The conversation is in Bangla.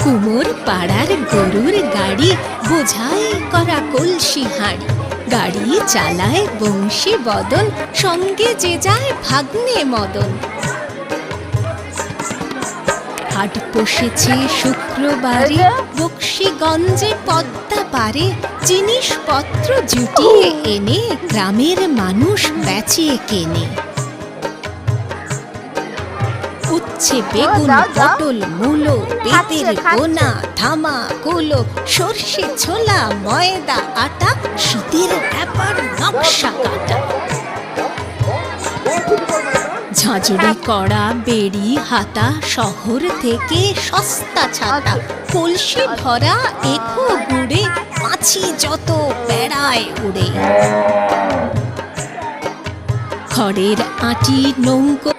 কুমোর পাড়ার গরুর গাড়ি বোঝাই করা কলসি হাঁড়ি, গাড়ি চালায় বংশী বদন, সঙ্গে যে যায় ভাগ্নে মদন। হাট বসেছে শুক্রবারে, বক্সিগঞ্জে পদ্মা পারে, জিনিসপত্র জুটিয়ে এনে গ্রামের মানুষ বেচিয়ে কেনে। উচ্ছে বেগুন পটল মূলো, বেতের বোনা ধামা কুলো, সর্ষে ছোলা ময়দা আটা, শীতের ব্যাপার নকশা কাটা। ঝাঁঝরি কড়া বেড়ি হাতা, শহর থেকে সস্তা ছাতা, কলসি ভরা এখো গুড়ে, মাছি যত বেড়ায় উড়ে। খড়ের আঁটি নৌকো